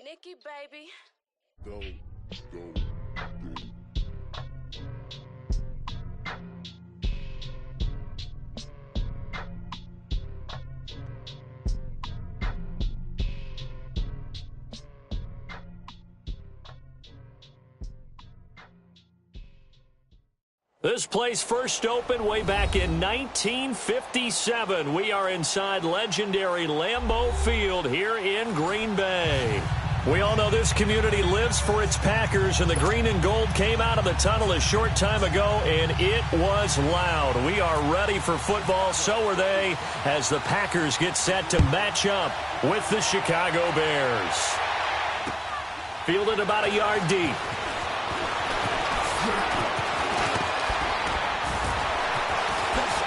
Nikki, baby. Go, go, go. This place first opened way back in 1957. We are inside legendary Lambeau Field here in Green Bay. We all know this community lives for its Packers, and the green and gold came out of the tunnel a short time ago, and it was loud. We are ready for football, so are they, as the Packers get set to match up with the Chicago Bears. Fielded about a yard deep.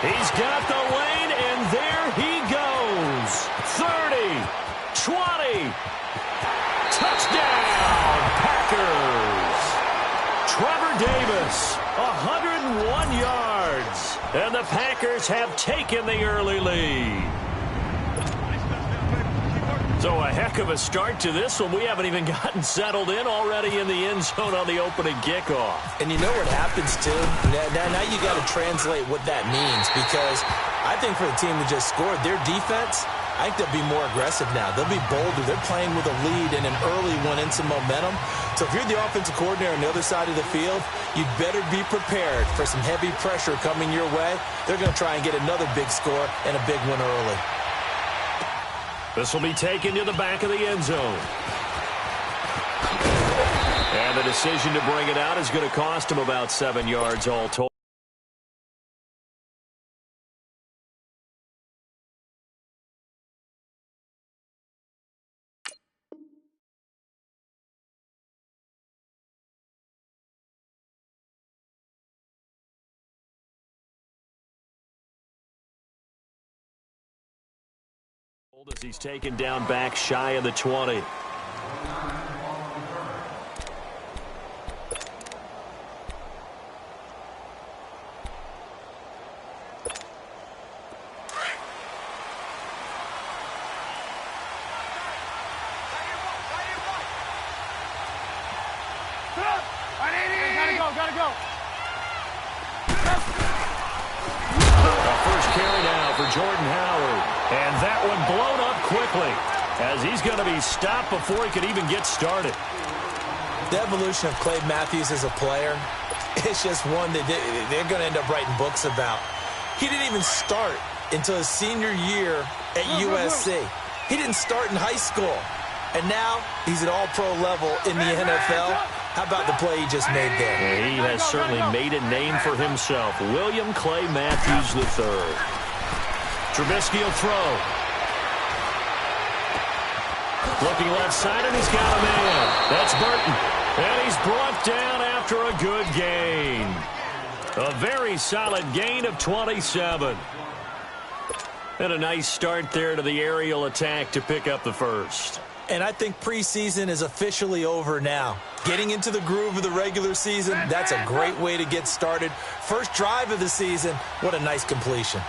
He's got the lane, and there he goes. 30, 20, touchdown, Packers. Trevor Davis, 101 yards, and the Packers have taken the early lead. So a heck of a start to this one. We haven't even gotten settled in already in the end zone on the opening kickoff. And you know what happens, too? Now you got to translate what that means, because I think for the team that just scored, their defense, I think they'll be more aggressive now. They'll be bolder. They're playing with a lead and an early one and some momentum. So if you're the offensive coordinator on the other side of the field, you'd better be prepared for some heavy pressure coming your way. They're going to try and get another big score and a big one early. This will be taken to the back of the end zone. And the decision to bring it out is going to cost him about 7 yards all total. As he's taken down back shy of the 20. Gotta go. First carry now for Jordan Howard. And that one blown up quickly, as he's going to be stopped before he could even get started. The evolution of Clay Matthews as a player, it's just one that they're going to end up writing books about. He didn't even start until his senior year at USC. He didn't start in high school. And now he's at all-pro level in the NFL. How about the play he just made there? Yeah, he has certainly made a name for himself. William Clay Matthews III. Trubisky will throw. Looking left side, and he's got a man. That's Burton. And he's brought down after a good gain. A very solid gain of 27. And a nice start there to the aerial attack to pick up the first. And I think preseason is officially over now. Getting into the groove of the regular season, that's a great way to get started. First drive of the season, what a nice completion.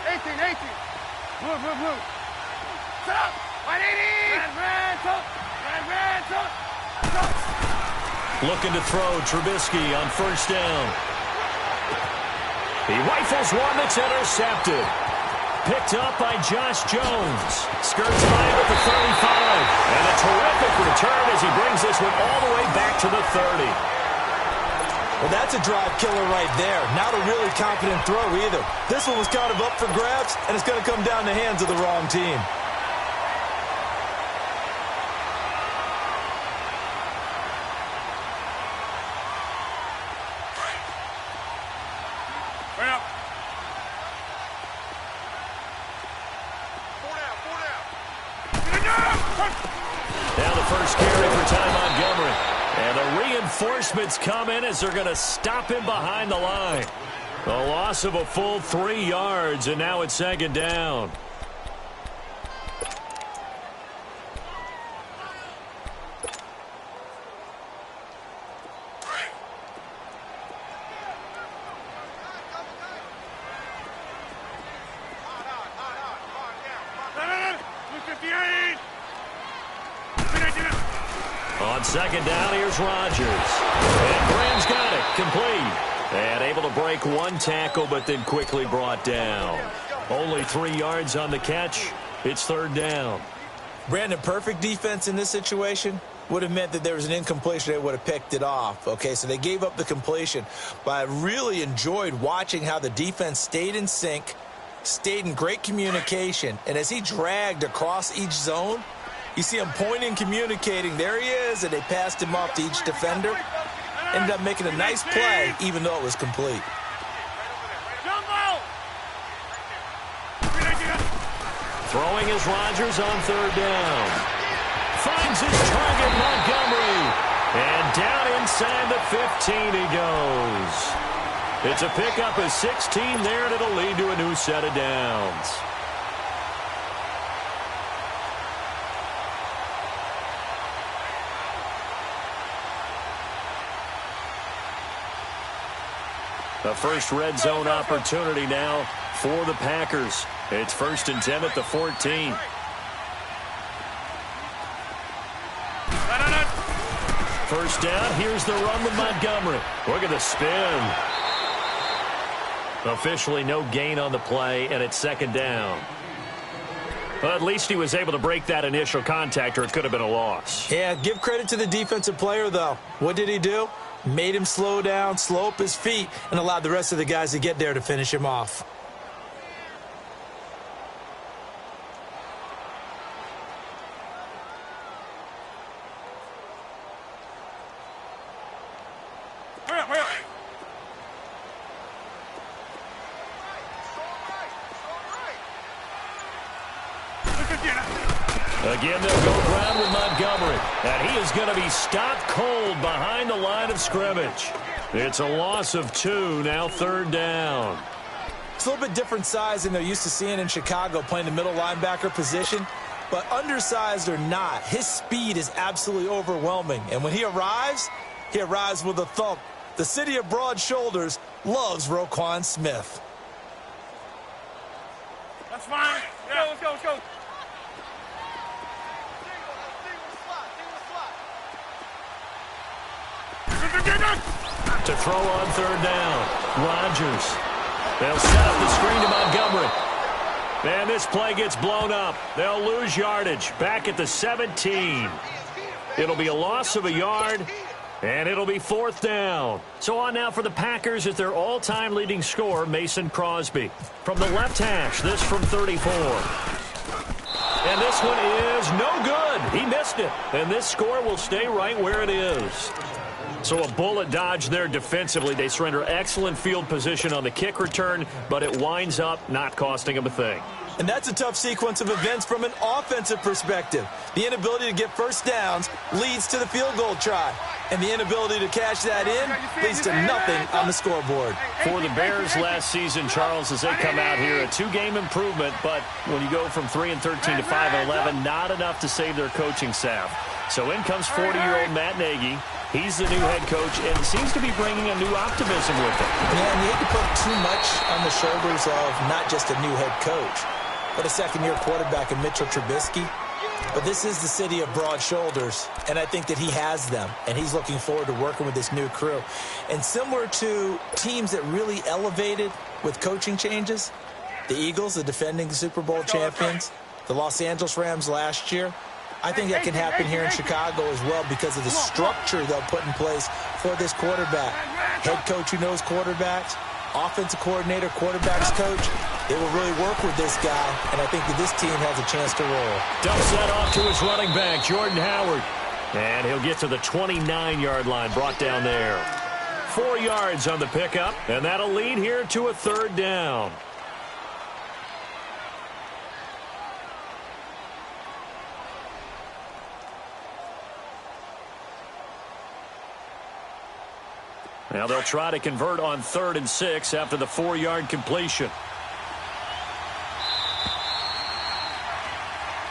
18. Move. Set up. 180. Looking to throw, Trubisky on first down. He rifles one that's intercepted. Picked up by Josh Jones. Skirts by him at the 35. And a terrific return as he brings this one all the way back to the 30. Well, that's a drive killer right there. Not a really confident throw either. This one was kind of up for grabs, and it's going to come down the hands of the wrong team. Now the first carry for Ty Montgomery. And the reinforcements come in as they're going to stop him behind the line. A loss of a full 3 yards, and now it's second down. On second down, here's Rodgers. And Graham's got it. Complete. And able to break one tackle, but then quickly brought down. Only 3 yards on the catch. It's third down. Brandon, perfect defense in this situation would have meant that there was an incompletion. They would have picked it off. Okay, so they gave up the completion. But I really enjoyed watching how the defense stayed in sync, stayed in great communication. And as he dragged across each zone, you see him pointing, communicating. There he is, and they passed him off to each defender. Ended up making a nice play, even though it was complete. Throwing is Rodgers on third down. Finds his target, Montgomery. And down inside the 15 he goes. It's a pickup of 16 there, and it'll lead to a new set of downs. The first red zone opportunity now for the Packers. It's 1st and 10 at the 14. First down, here's the run with Montgomery. Look at the spin. Officially no gain on the play, and it's second down. Well, at least he was able to break that initial contact, or it could have been a loss. Yeah, give credit to the defensive player, though. What did he do? Made him slow down, slow up his feet, and allowed the rest of the guys to get there to finish him off. Again, they'll go ground with Montgomery. And he is going to be stopped cold behind the line of scrimmage. It's a loss of 2, now third down. It's a little bit different size than they're used to seeing in Chicago, playing the middle linebacker position. But undersized or not, his speed is absolutely overwhelming. And when he arrives with a thump. The city of broad shoulders loves Roquan Smith. That's fine. Yeah, let's go, let's go. To throw on third down, Rodgers. They'll set up the screen to Montgomery. And this play gets blown up. They'll lose yardage back at the 17. It'll be a loss of a yard, and it'll be fourth down. So on now for the Packers is their all-time leading scorer, Mason Crosby. From the left hash, this from 34. And this one is no good. He missed it. And this score will stay right where it is. So a bullet dodge there defensively. They surrender excellent field position on the kick return, but it winds up not costing them a thing. And that's a tough sequence of events from an offensive perspective. The inability to get first downs leads to the field goal try. And the inability to cash that in leads to nothing on the scoreboard. For the Bears last season, Charles, as they come out here, a 2-game improvement, but when you go from 3-13 to 5-11, not enough to save their coaching staff. So in comes 40-year-old Matt Nagy. He's the new head coach and seems to be bringing a new optimism with him. Yeah, and you hate to put too much on the shoulders of not just a new head coach, but a second-year quarterback in Mitchell Trubisky. But this is the city of broad shoulders, and I think that he has them, and he's looking forward to working with this new crew. And similar to teams that really elevated with coaching changes, the Eagles, the defending Super Bowl champions, the Los Angeles Rams last year, I think that can happen here in Chicago as well because of the structure they'll put in place for this quarterback. Head coach who knows quarterbacks, offensive coordinator, quarterbacks coach, they will really work with this guy, and I think that this team has a chance to roll. Dumps that off to his running back, Jordan Howard. And he'll get to the 29-yard line, brought down there. 4 yards on the pickup, and that'll lead here to a third down. Now they'll try to convert on 3rd and 6 after the 4-yard completion.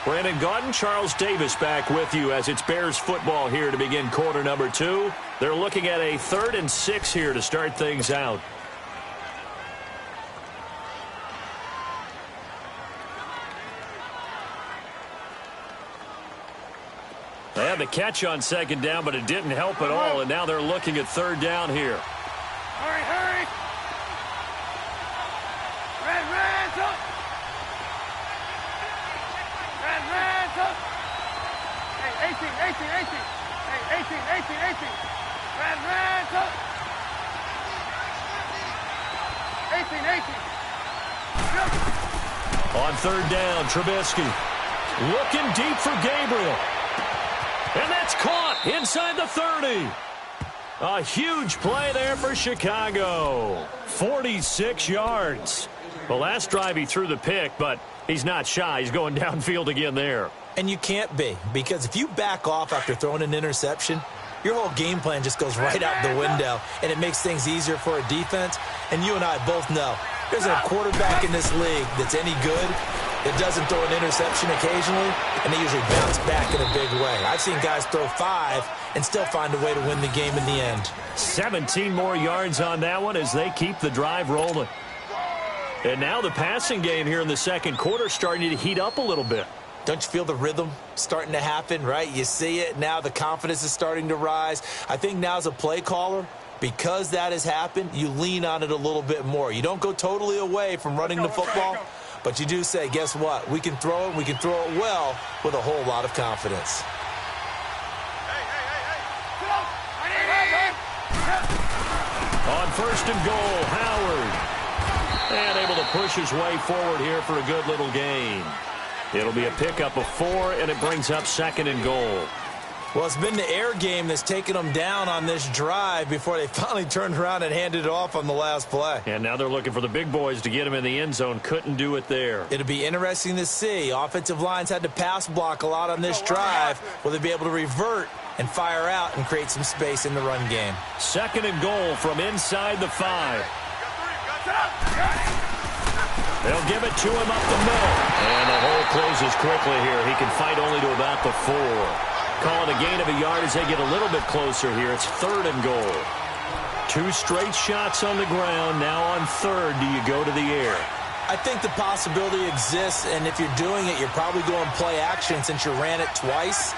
Brandon Gaudin, Charles Davis back with you as it's Bears football here to begin quarter number 2. They're looking at a 3rd and 6 here to start things out. They had the catch on second down, but it didn't help at all, and now they're looking at third down here. Hurry, hurry. Red, up. Red, up. Hey, 18. Hey, 18. Red, up. 18. On third down, Trubisky looking deep for Gabriel. And that's caught inside the 30. A huge play there for Chicago. 46 yards. The last drive he threw the pick, but he's not shy. He's going downfield again there. And you can't be, because if you back off after throwing an interception, your whole game plan just goes right out the window, and it makes things easier for a defense. And you and I both know there's a quarterback in this league that's any good that doesn't throw an interception occasionally, and they usually bounce back in a big way. I've seen guys throw 5 and still find a way to win the game in the end. 17 more yards on that one as they keep the drive rolling. And now the passing game here in the second quarter starting to heat up a little bit. Don't you feel the rhythm starting to happen, right? You see it. Now the confidence is starting to rise. I think now as a play caller, because that has happened, you lean on it a little bit more. You don't go totally away from running the football, but you do say, guess what? We can throw it. We can throw it well with a whole lot of confidence. On first and goal, Howard. And able to push his way forward here for a good little gain. It'll be a pickup of 4, and it brings up second and goal. Well, it's been the air game that's taken them down on this drive before they finally turned around and handed it off on the last play. And now they're looking for the big boys to get him in the end zone. Couldn't do it there. It'll be interesting to see. Offensive lines had to pass block a lot on this drive. Will they be able to revert and fire out and create some space in the run game? Second and goal from inside the 5. They'll give it to him up the middle. And the hole closes quickly here. He can fight only to about the 4. Call it a gain of a yard as they get a little bit closer here. It's third and goal. 2 straight shots on the ground. Now on third, do you go to the air? I think the possibility exists, and if you're doing it, you're probably going play action since you ran it twice.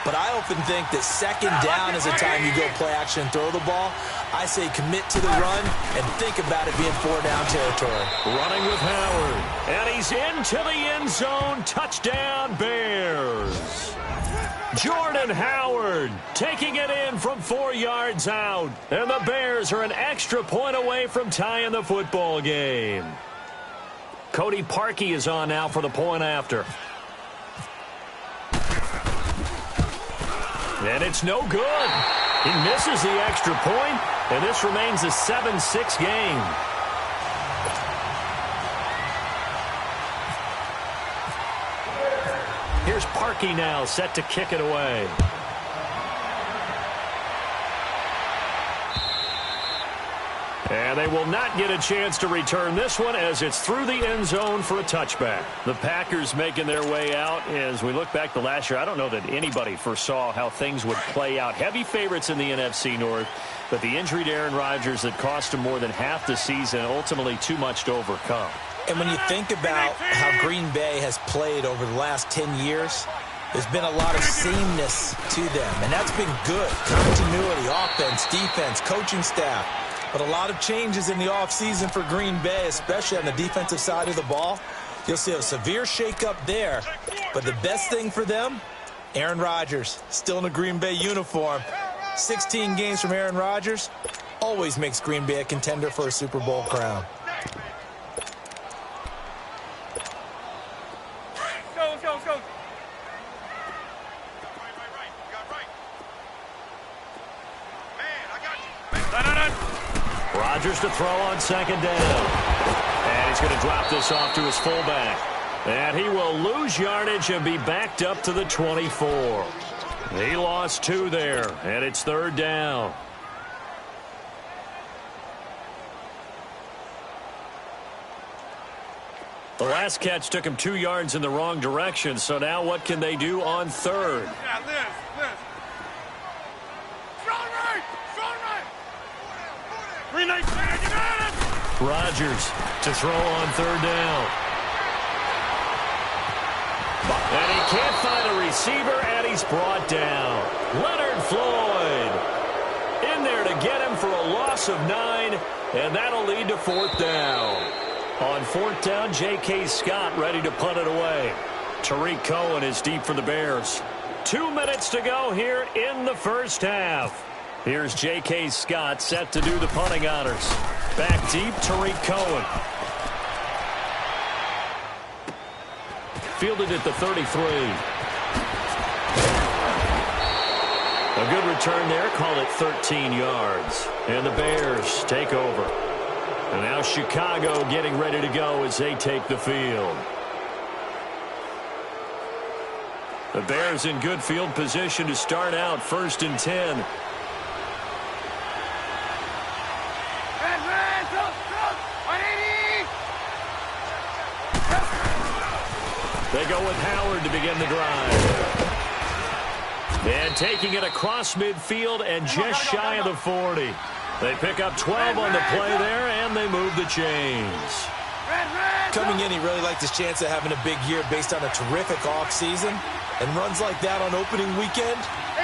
But I often think that second down is the time you go play action and throw the ball. I say commit to the run and think about it being 4-down territory. Running with Howard. And he's into the end zone. Touchdown, Bears. Jordan Howard taking it in from 4 yards out. And the Bears are an extra point away from tying the football game. Cody Parkey is on now for the point after. And it's no good. He misses the extra point, and this remains a 7-6 game. Here's Parkey now, set to kick it away. And they will not get a chance to return this one as it's through the end zone for a touchback. The Packers making their way out. As we look back to last year, I don't know that anybody foresaw how things would play out. Heavy favorites in the NFC North, but the injury to Aaron Rodgers that cost him more than half the season, ultimately too much to overcome. And when you think about how Green Bay has played over the last 10 years, there's been a lot of sameness to them, and that's been good. Continuity, offense, defense, coaching staff. But a lot of changes in the offseason for Green Bay, especially on the defensive side of the ball. You'll see a severe shakeup there. But the best thing for them, Aaron Rodgers, still in a Green Bay uniform. 16 games from Aaron Rodgers always makes Green Bay a contender for a Super Bowl crown. Let's go. Rodgers to throw on second down. And he's going to drop this off to his fullback. And he will lose yardage and be backed up to the 24. He lost 2 there, and it's third down. The last catch took him 2 yards in the wrong direction, so now what can they do on third? Yeah, Liz. Strong right. Green light, you got it. Rodgers to throw on third down. And he can't find a receiver, and And he's brought down. Leonard Floyd in there to get him for a loss of 9, and that'll lead to 4th down. On 4th down, J.K. Scott ready to punt it away. Tariq Cohen is deep for the Bears. 2 minutes to go here in the first half. Here's J.K. Scott set to do the punting honors. Back deep, Tariq Cohen. Fielded at the 33. A good return there, called it 13 yards. And the Bears take over. And now Chicago getting ready to go as they take the field. The Bears in good field position to start out 1st and 10. They go with Howard to begin the drive. And taking it across midfield and just shy of the 40. They pick up 12 on the play there, and they move the chains. Coming in, he really liked his chance of having a big year based on a terrific offseason. And runs like that on opening weekend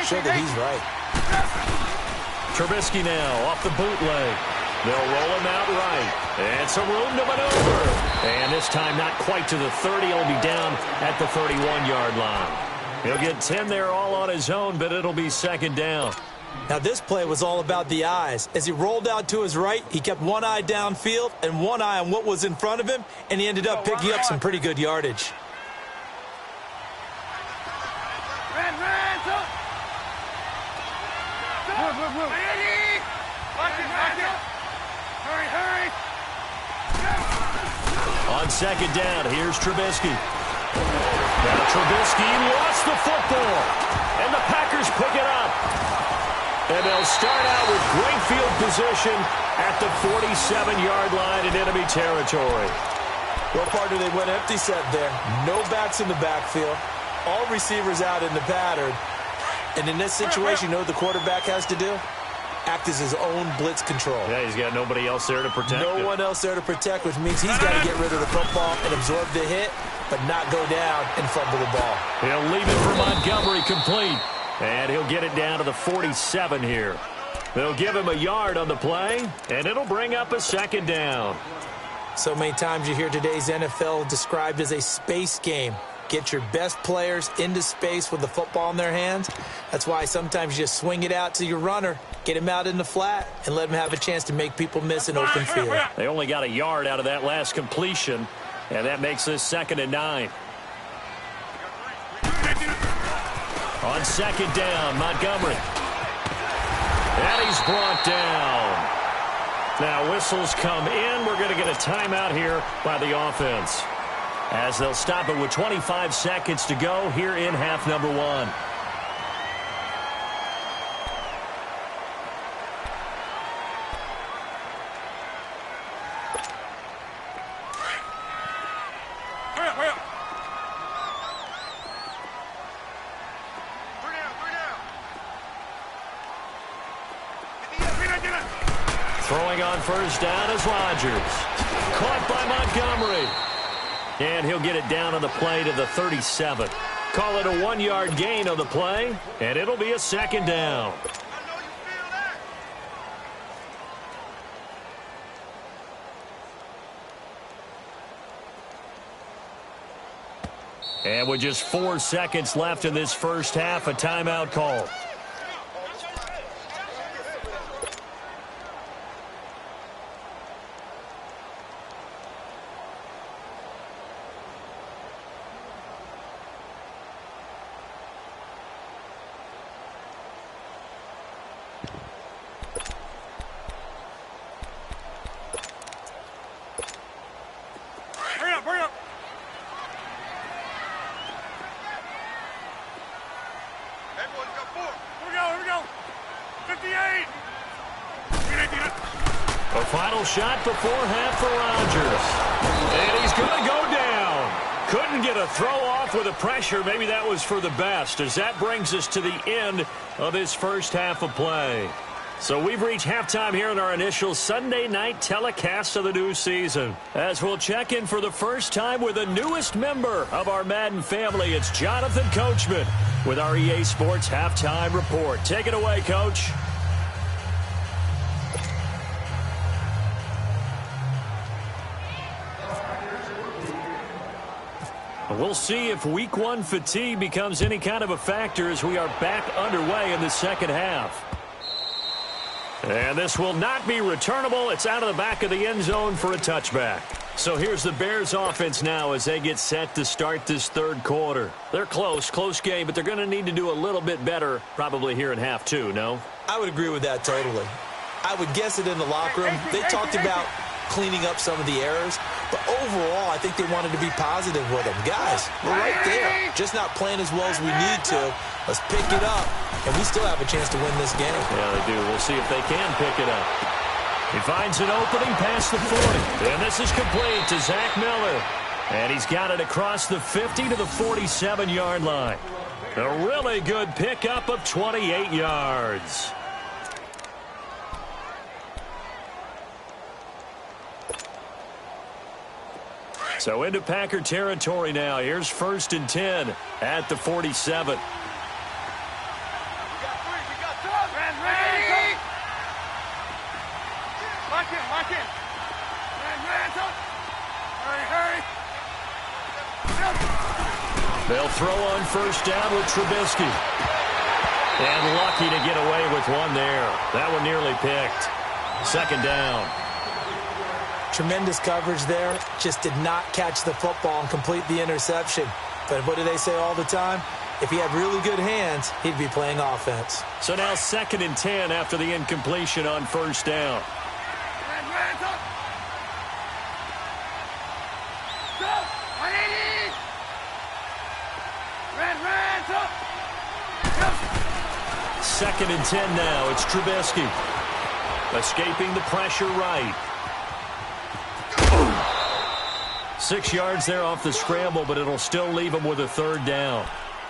show that he's right. Trubisky now off the bootleg. They'll roll him out right. And some room to maneuver. And this time not quite to the 30. He'll be down at the 31-yard line. He'll get 10 there all on his own, but it'll be 2nd down. Now this play was all about the eyes. As he rolled out to his right, he kept one eye downfield and one eye on what was in front of him, and he ended up picking up some pretty good yardage. On 2nd down, here's Trubisky. Now Trubisky lost the football, and the Packers pick it up. And they'll start out with great field position at the 47-yard line in enemy territory. Well, partner, they went empty set there. No backs in the backfield. All receivers out in the pattern. And in this situation, you know what the quarterback has to do? Act as his own blitz control. Yeah, he's got nobody else there to protect him. No one else there to protect, which means he's got to get rid of the football and absorb the hit, but not go down and fumble the ball. He'll leave it for Montgomery complete. And he'll get it down to the 47 here. They'll give him a yard on the play, and it'll bring up a 2nd down. So many times you hear today's NFL described as a space game. Get your best players into space with the football in their hands. That's why sometimes you just swing it out to your runner, get him out in the flat, and let him have a chance to make people miss an open field. They only got a yard out of that last completion, and that makes this 2nd and 9. On 2nd down, Montgomery. And he's brought down. Now whistles come in. We're going to get a timeout here by the offense, as they'll stop it with 25 seconds to go here in half number 1. Throwing on 1st down is Rodgers. Caught by Montgomery. And he'll get it down on the play to the 37. Call it a 1-yard gain on the play, and it'll be a 2nd down. And with just 4 seconds left in this first half, a timeout call. A final shot before half for Rodgers. And he's going to go down. Couldn't get a throw off with the pressure. Maybe that was for the best, as that brings us to the end of this first half of play. So we've reached halftime here in our initial Sunday night telecast of the new season, as we'll check in for the first time with the newest member of our Madden family. It's Jonathan Coachman. with our EA Sports Halftime Report. Take it away, Coach. We'll see if Week 1 fatigue becomes any kind of a factor as we are back underway in the second half. And this will not be returnable. It's out of the back of the end zone for a touchback. So here's the Bears offense now as they get set to start this third quarter. They're close game, but they're going to need to do a little bit better probably here in half two, no? I would agree with that totally. I would guess it in the locker room. They talked about cleaning up some of the errors, but overall, I think they wanted to be positive with them. Guys, we're right there. Just not playing as well as we need to. Let's pick it up, and we still have a chance to win this game. Yeah, they do. We'll see if they can pick it up. He finds an opening past the 40, and this is complete to Zach Miller. And he's got it across the 50 to the 47-yard line. A really good pickup of 28 yards. So into Packer territory now. Here's 1st and 10 at the 47. Lock in. Hurry. They'll throw on 1st down with Trubisky. And lucky to get away with one there. That one nearly picked. 2nd down. Tremendous coverage there. Just did not catch the football and complete the interception. But what do they say all the time? If he had really good hands, he'd be playing offense. So now 2nd and 10 after the incompletion on 1st down. Second and 10 now. It's Trubisky. Escaping the pressure right. 6 yards there off the scramble, but it'll still leave him with a 3rd down.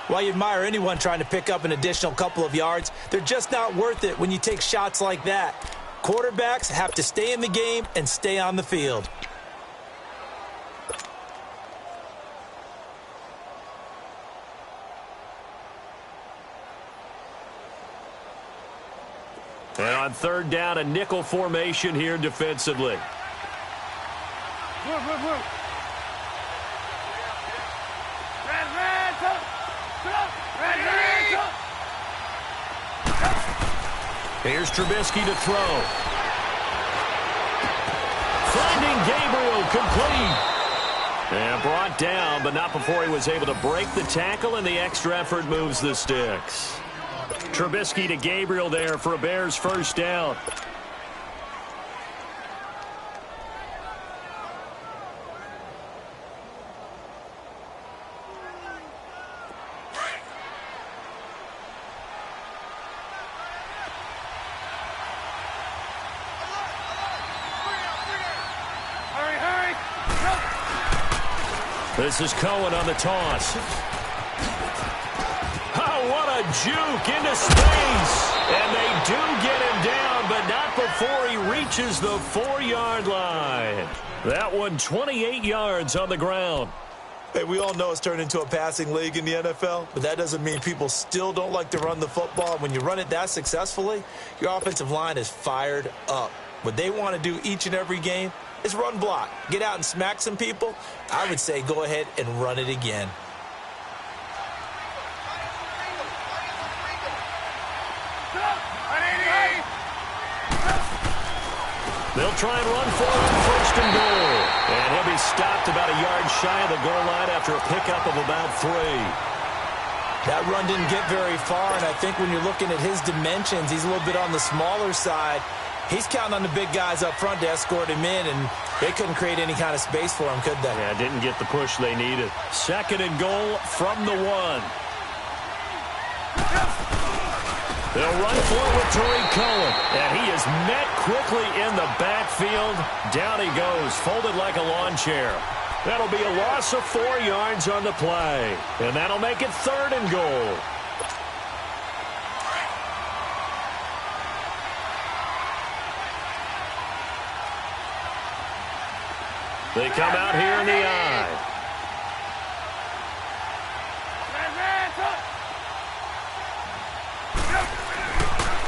While you admire anyone trying to pick up an additional couple of yards, they're just not worth it when you take shots like that. Quarterbacks have to stay in the game and stay on the field. And on 3rd down, a nickel formation here defensively. Here's Trubisky to throw. Finding Gabriel complete. And brought down, but not before he was able to break the tackle, and the extra effort moves the sticks. Trubisky to Gabriel there for a Bears 1st down. This is Cohen on the toss. Oh, what a juke into space. And they do get him down, but not before he reaches the 4-yard line. That one 28 yards on the ground. Hey, we all know it's turned into a passing league in the NFL, but that doesn't mean people still don't like to run the football. When you run it that successfully, your offensive line is fired up. What they want to do each and every game is run block. Get out and smack some people. I would say go ahead and run it again. They'll try and run for it on 1st and goal. And he'll be stopped about a yard shy of the goal line after a pickup of about 3. That run didn't get very far, and I think when you're looking at his dimensions, he's a little bit on the smaller side. He's counting on the big guys up front to escort him in, and they couldn't create any kind of space for him, could they? Yeah, didn't get the push they needed. 2nd and goal from the 1. They'll run for it with Tariq Cohen, and he is met quickly in the backfield. Down he goes, folded like a lawn chair. That'll be a loss of 4 yards on the play, and that'll make it 3rd and goal. They come out here in the I.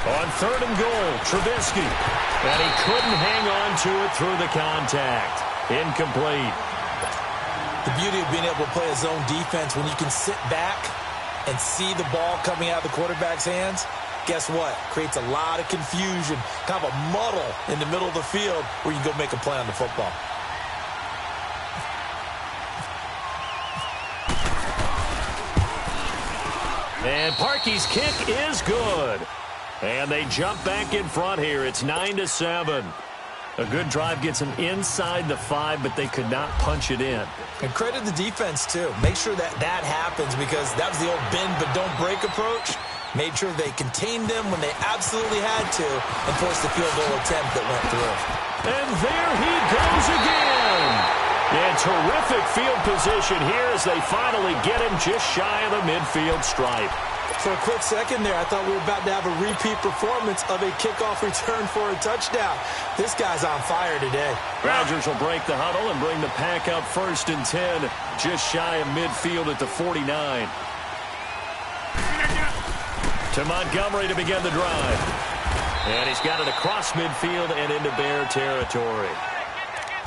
On 3rd and goal, Trubisky. And he couldn't hang on to it through the contact. Incomplete. The beauty of being able to play a zone defense when you can sit back and see the ball coming out of the quarterback's hands, guess what? Creates a lot of confusion, kind of a muddle in the middle of the field where you can go make a play on the football. And Parkey's kick is good. And they jump back in front here. It's 9-7. A good drive gets them inside the 5, but they could not punch it in. And credit the defense, too. Make sure that happens because that was the old bend but don't break approach. Made sure they contained them when they absolutely had to and forced the field goal attempt that went through. And there he goes again. And terrific field position here as they finally get him just shy of the midfield stripe. For a quick second there, I thought we were about to have a repeat performance of a kickoff return for a touchdown. This guy's on fire today. Rodgers will break the huddle and bring the pack up 1st and 10, just shy of midfield at the 49. To Montgomery to begin the drive. And he's got it across midfield and into Bear territory.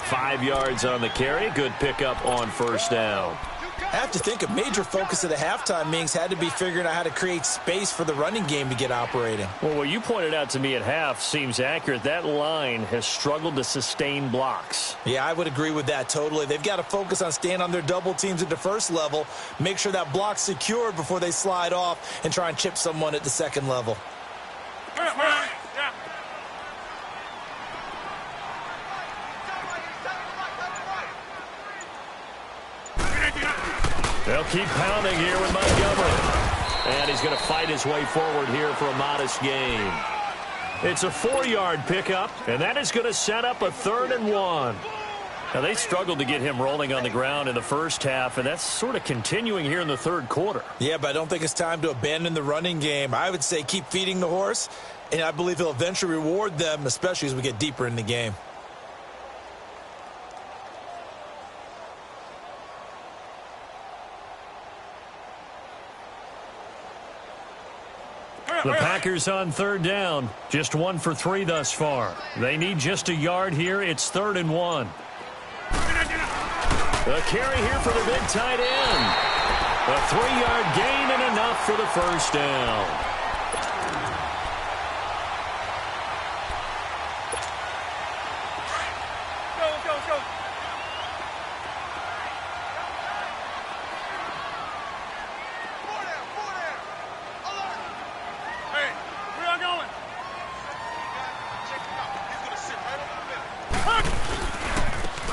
5 yards on the carry. Good pickup on 1st down. I have to think a major focus of the halftime meetings had to be figuring out how to create space for the running game to get operating. Well, what you pointed out to me at half seems accurate. That line has struggled to sustain blocks. Yeah, I would agree with that totally. They've got to focus on staying on their double teams at the first level, make sure that block's secured before they slide off and try and chip someone at the second level. They'll keep pounding here with Montgomery. And he's going to fight his way forward here for a modest gain. It's a 4-yard pickup, and that is going to set up a 3rd and 1. Now, they struggled to get him rolling on the ground in the first half, and that's sort of continuing here in the 3rd quarter. Yeah, but I don't think it's time to abandon the running game. I would say keep feeding the horse, and I believe he'll eventually reward them, especially as we get deeper in the game. The Packers on 3rd down. Just 1 for 3 thus far. They need just a yard here. It's 3rd and 1. A carry here for the big tight end. A 3-yard gain and enough for the 1st down.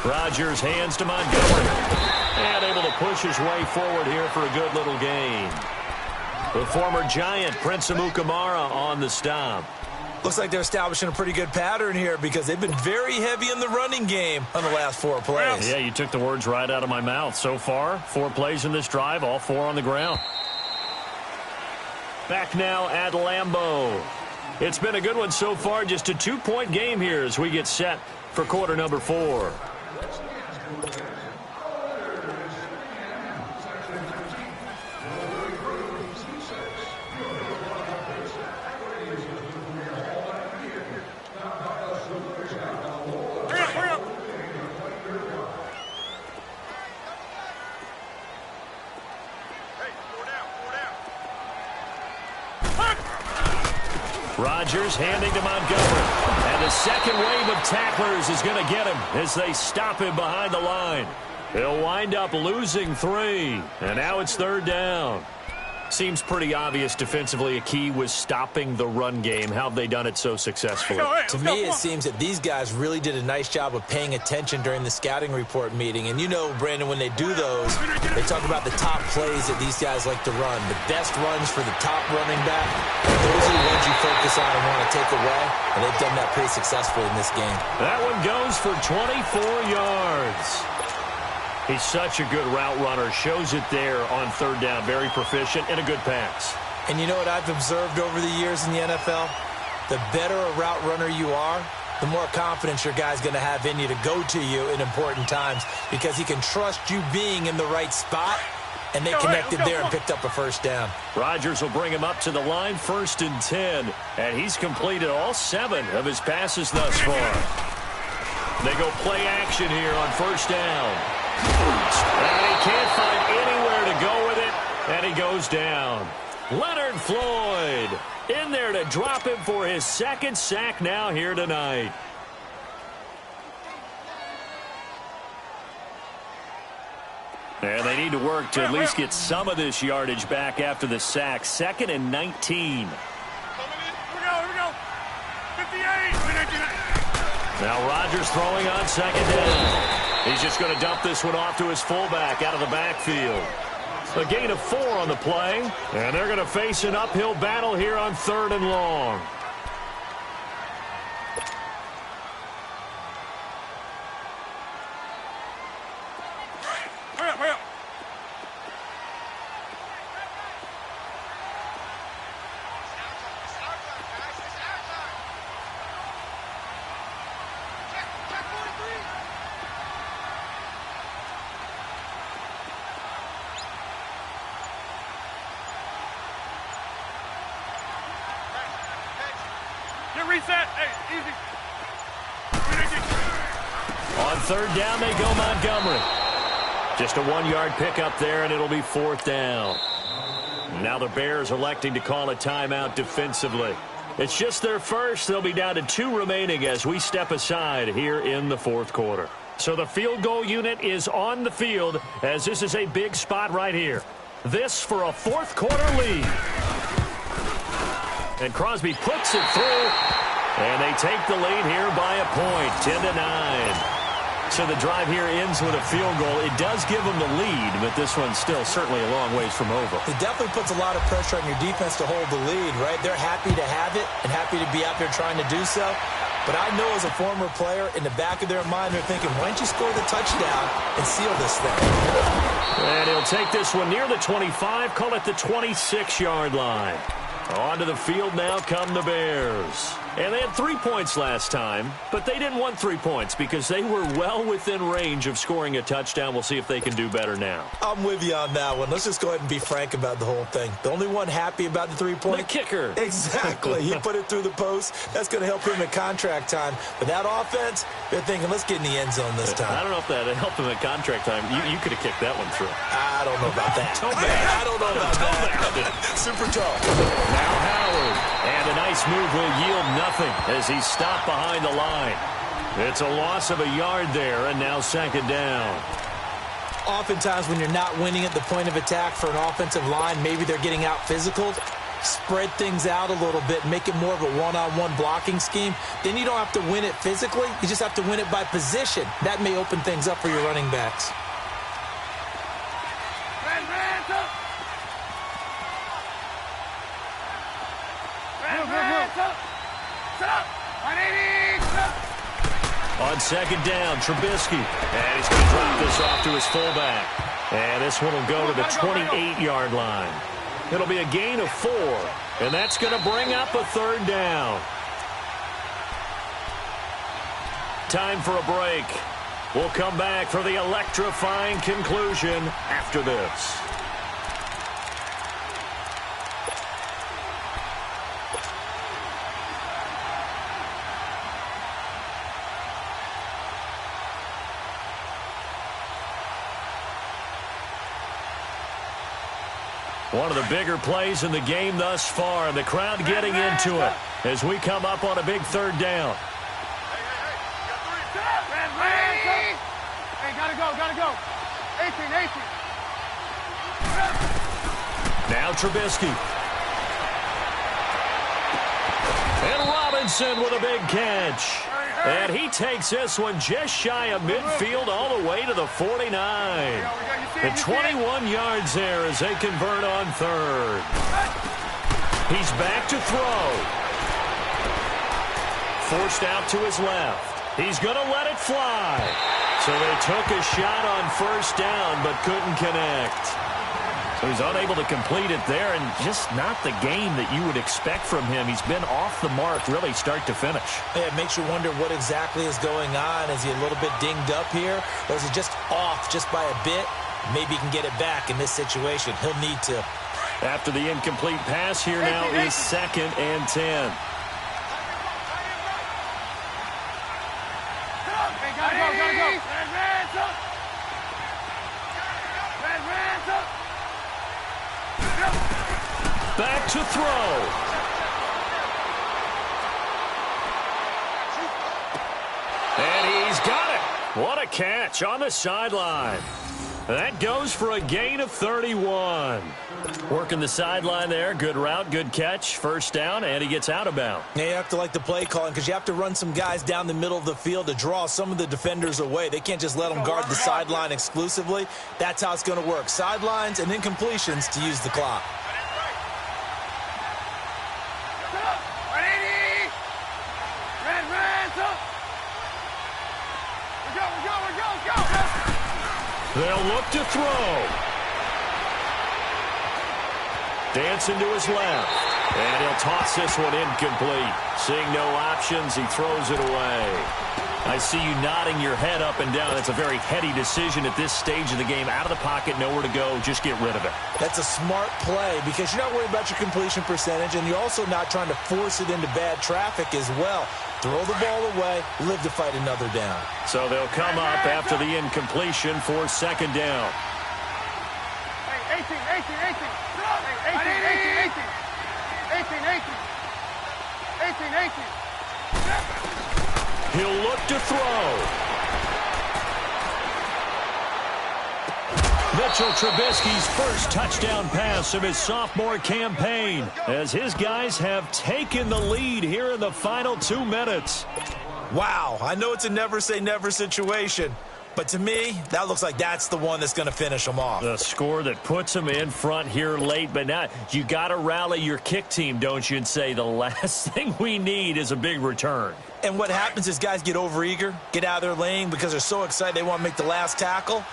Rodgers hands to Montgomery. And able to push his way forward here for a good little gain. The former Giant, Prince Amukamara, on the stop. Looks like they're establishing a pretty good pattern here because they've been very heavy in the running game on the last 4 plays. Yeah, you took the words right out of my mouth. So far, 4 plays in this drive, all 4 on the ground. Back now at Lambeau. It's been a good one so far. Just a 2-point game here as we get set for quarter number 4. Rodgers handing to Montgomery. And the second wave of tacklers is going to get him as they stop him behind the line. He'll wind up losing 3. And now it's 3rd down. Seems pretty obvious defensively a key was stopping the run game. How have they done it so successfully? To me, it seems that these guys really did a nice job of paying attention during the scouting report meeting. And you know, Brandon, when they do those, they talk about the top plays that these guys like to run. The best runs for the top running back. Those are the ones you focus on and want to take away. And they've done that pretty successfully in this game. That one goes for 24 yards. He's such a good route runner. Shows it there on 3rd down. Very proficient and a good pass. And you know what I've observed over the years in the NFL? The better a route runner you are, the more confidence your guy's going to have in you to go to you in important times because he can trust you being in the right spot and they connected there and picked up a first down. Rodgers will bring him up to the line, 1st and 10, and he's completed all 7 of his passes thus far. They go play action here on 1st down. And he can't find anywhere to go with it, and he goes down. Leonard Floyd in there to drop him for his 2nd sack now here tonight. And they need to work to at least get some of this yardage back after the sack. 2nd and 19. Here we go. 58. Now Rodgers throwing on 2nd down. He's just going to dump this one off to his fullback out of the backfield. A gain of 4 on the play, and they're going to face an uphill battle here on 3rd and long. Hurry up. Get reset. Hey, easy. On 3rd down, they go Montgomery. Just a 1-yard pickup there, and it'll be 4th down. Now the Bears electing to call a timeout defensively. It's just their first. They'll be down to 2 remaining as we step aside here in the 4th quarter. So the field goal unit is on the field as this is a big spot right here. This for a 4th quarter lead. And Crosby puts it through, and they take the lead here by a point, 10-9. So the drive here ends with a field goal. It does give them the lead, but this one's still certainly a long ways from over. It definitely puts a lot of pressure on your defense to hold the lead, right? They're happy to have it and happy to be out there trying to do so. But I know as a former player, in the back of their mind, they're thinking, why don't you score the touchdown and seal this thing? And he'll take this one near the 25, call it the 26-yard line. Onto the field now come the Bears. And they had 3 points last time, but they didn't want 3 points because they were well within range of scoring a touchdown. We'll see if they can do better now. I'm with you on that one. Let's just go ahead and be frank about the whole thing. The only one happy about the 3-point? The kicker. Exactly. He put it through the post. That's going to help him at contract time. But that offense, they're thinking, let's get in the end zone this time. I don't know if that helped him at contract time. You could have kicked that one through. I don't know about that. I don't know about that. Super tall. Now Howard. And a nice move will yield nothing as he's stopped behind the line. It's a loss of a yard there, and now 2nd down. Oftentimes when you're not winning at the point of attack for an offensive line, maybe they're getting out physical. Spread things out a little bit, make it more of a one-on-one blocking scheme. Then you don't have to win it physically. You just have to win it by position. That may open things up for your running backs. On 2nd down, Trubisky. And he's going to drop this off to his fullback. And this one will go to the 28-yard line. It'll be a gain of 4. And that's going to bring up a 3rd down. Time for a break. We'll come back for the electrifying conclusion after this. One of the bigger plays in the game thus far. The crowd getting into it as we come up on a big 3rd down. Hey, gotta go. 18. Now Trubisky. And Robinson with a big catch. And he takes this one just shy of midfield all the way to the 49. And 21 yards there as they convert on 3rd. He's back to throw. Forced out to his left. He's going to let it fly. So they took a shot on 1st down but couldn't connect. So he's unable to complete it there, and just not the game that you would expect from him. He's been off the mark really start to finish. Yeah, it makes you wonder what exactly is going on. Is he a little bit dinged up here, or is he just off just by a bit? Maybe he can get it back in this situation. He'll need to. After the incomplete pass, here now is 2nd and 10. Gotta go. Back to throw. And he's got it. What a catch on the sideline. That goes for a gain of 31. Working the sideline there. Good route, good catch. First down, and he gets out of bounds. Yeah, you have to like the play calling because you have to run some guys down the middle of the field to draw some of the defenders away. They can't just let them guard the sideline exclusively. That's how it's going to work. Sidelines and incompletions to use the clock. They'll look to throw. Dancing to his left. And he'll toss this one incomplete. Seeing no options, he throws it away. I see you nodding your head up and down. That's a very heady decision at this stage of the game. Out of the pocket, nowhere to go. Just get rid of it. That's a smart play because you're not worried about your completion percentage, and you're also not trying to force it into bad traffic as well. Throw the ball away, live to fight another down. So they'll come up after the incompletion for 2nd down. Hey, 18. 18. He'll look to throw. Mitchell Trubisky's first touchdown pass of his sophomore campaign as his guys have taken the lead here in the final 2 minutes. Wow, I know it's a never say never situation, but to me, that looks like that's the one that's going to finish them off. The score that puts them in front here late, but now you got to rally your kick team, don't you, and say the last thing we need is a big return. And what happens is guys get overeager, get out of their lane because they're so excited they want to make the last tackle.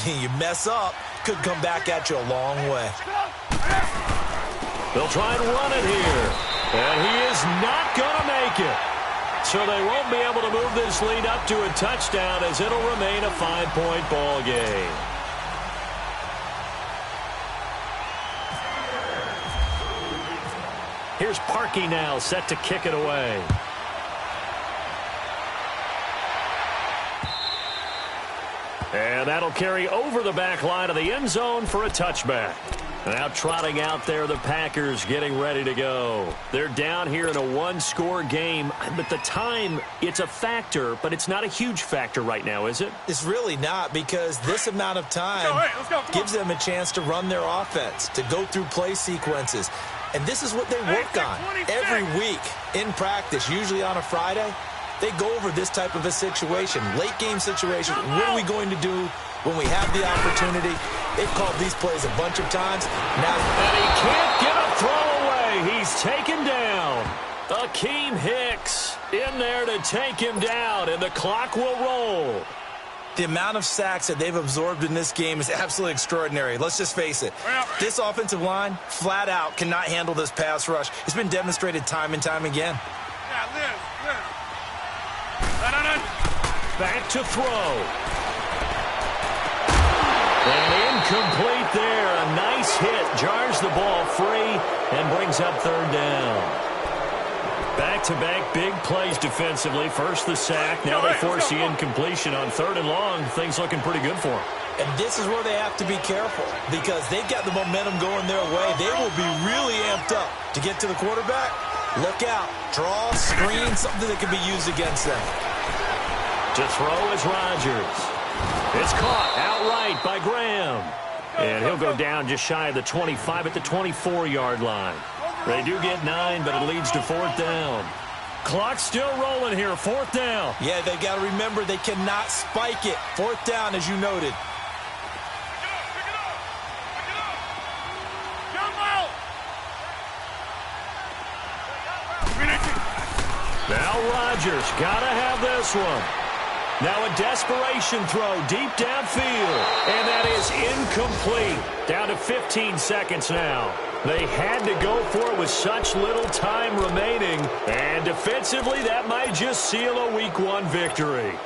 You mess up, could come back at you a long way. They'll try and run it here, and he is not going to make it. So they won't be able to move this lead up to a touchdown as it'll remain a 5-point ball game. Here's Parkey now set to kick it away. And that'll carry over the back line of the end zone for a touchback. Now trotting out there, the Packers getting ready to go. They're down here in a 1-score game, but the time, it's a factor, but it's not a huge factor right now, is it? It's really not because this amount of time gives them a chance to run their offense, to go through play sequences. And this is what they work on every week in practice, usually on a Friday. They go over this type of a situation, late game situation. What are we going to do when we have the opportunity? They've called these plays a bunch of times. Now, and he can't get a throw away. He's taken down. Akeem Hicks in there to take him down, and the clock will roll. The amount of sacks that they've absorbed in this game is absolutely extraordinary. Let's just face it. This offensive line, flat out, cannot handle this pass rush. It's been demonstrated time and time again. Yeah, Liz. Back to throw. And incomplete there. A nice hit. Jars the ball free and brings up 3rd down. Back-to-back big plays defensively. First the sack. Now they force the incompletion on 3rd and long. Things looking pretty good for them. And this is where they have to be careful because they've got the momentum going their way. They will be really amped up to get to the quarterback. Look out. Draw, screen, something that can be used against them. To throw is Rodgers. It's caught outright by Graham. And he'll go down just shy of the 25 at the 24-yard line. They do get 9, but it leads to 4th down. Clock's still rolling here. 4th down. Yeah, they got to remember they cannot spike it. 4th down, as you noted. Now Rodgers got to have this one. Now a desperation throw deep downfield. And that is incomplete. Down to 15 seconds now. They had to go for it with such little time remaining. And defensively, that might just seal a Week 1 victory.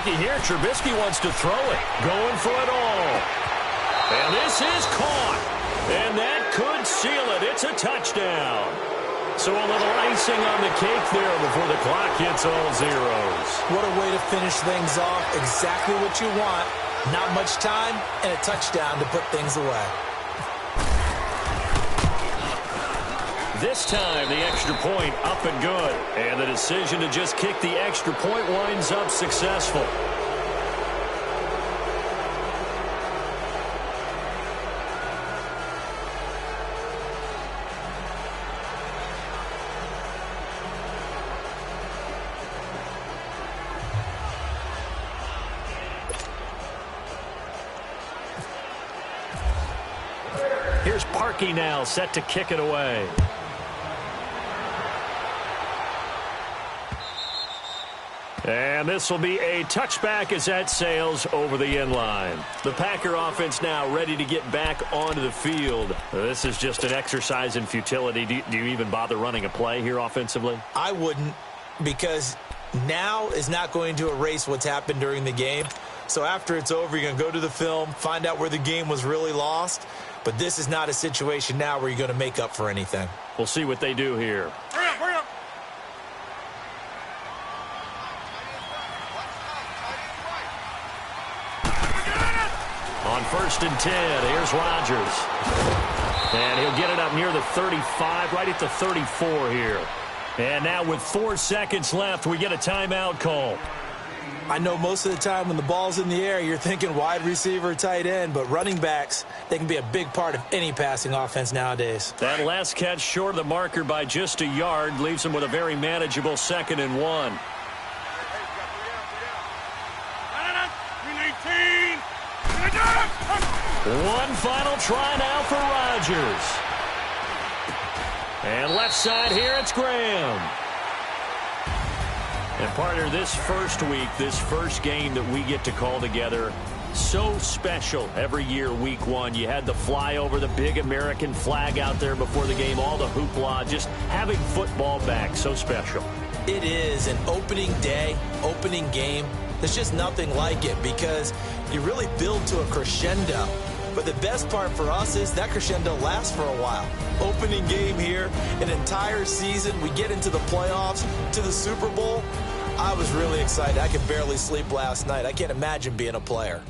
looky here. Trubisky wants to throw it. Going for it all. And this is caught. And that could seal it. It's a touchdown. So a little icing on the cake there before the clock hits all zeros. What a way to finish things off. Exactly what you want. Not much time and a touchdown to put things away. This time, the extra point up and good. And the decision to just kick the extra point winds up successful. Here's Parkey now, set to kick it away. And this will be a touchback as that sails over the end line. The Packer offense now ready to get back onto the field. This is just an exercise in futility. Do you even bother running a play here offensively? I wouldn't, because now is not going to erase what's happened during the game. So after it's over, you're going to go to the film, find out where the game was really lost. But this is not a situation now where you're going to make up for anything. We'll see what they do here. Hurry up, hurry up. On 1st and 10, here's Rodgers. And he'll get it up near the 35, right at the 34 here. And now with 4 seconds left, we get a timeout call. I know most of the time when the ball's in the air, you're thinking wide receiver, tight end, but running backs, they can be a big part of any passing offense nowadays. That last catch short of the marker by just a yard leaves them with a very manageable 2nd and 1. 319. One final try now for Rodgers. And left side here, it's Graham. And partner, this first week, this first game that we get to call together, so special every year, week 1. You had the flyover, the big American flag out there before the game, all the hoopla, just having football back, so special. It is an opening day, opening game. There's just nothing like it because you really build to a crescendo. But the best part for us is that crescendo lasts for a while. Opening game here, an entire season. We get into the playoffs, to the Super Bowl. I was really excited. I could barely sleep last night. I can't imagine being a player.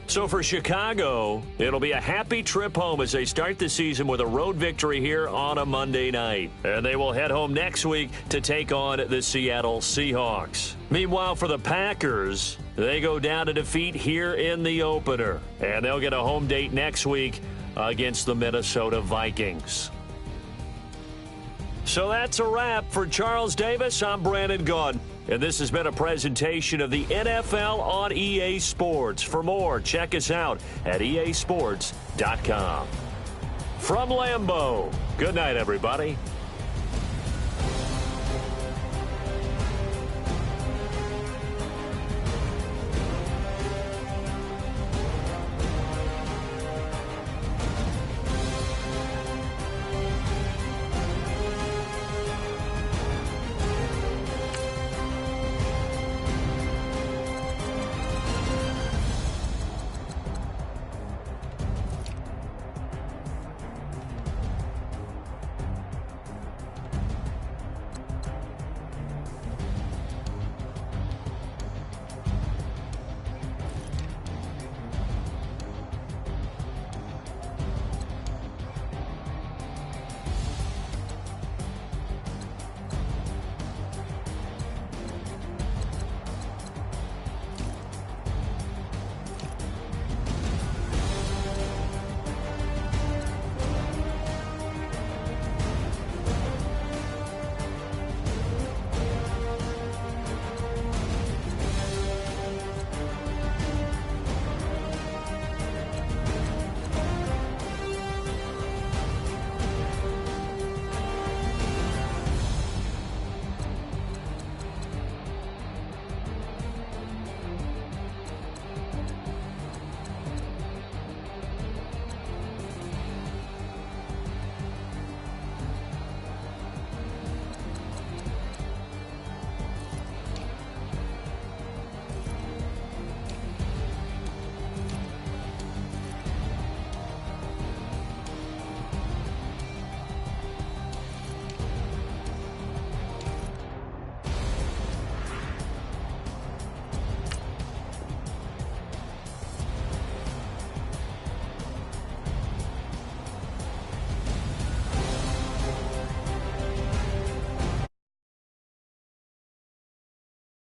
So for Chicago, it'll be a happy trip home as they start the season with a road victory here on a Monday night. And they will head home next week to take on the Seattle Seahawks. Meanwhile, for the Packers, they go down to defeat here in the opener. And they'll get a home date next week against the Minnesota Vikings. So that's a wrap. For Charles Davis, I'm Brandon Gaudin. And this has been a presentation of the NFL on EA Sports. For more, check us out at easports.com. From Lambeau, good night, everybody.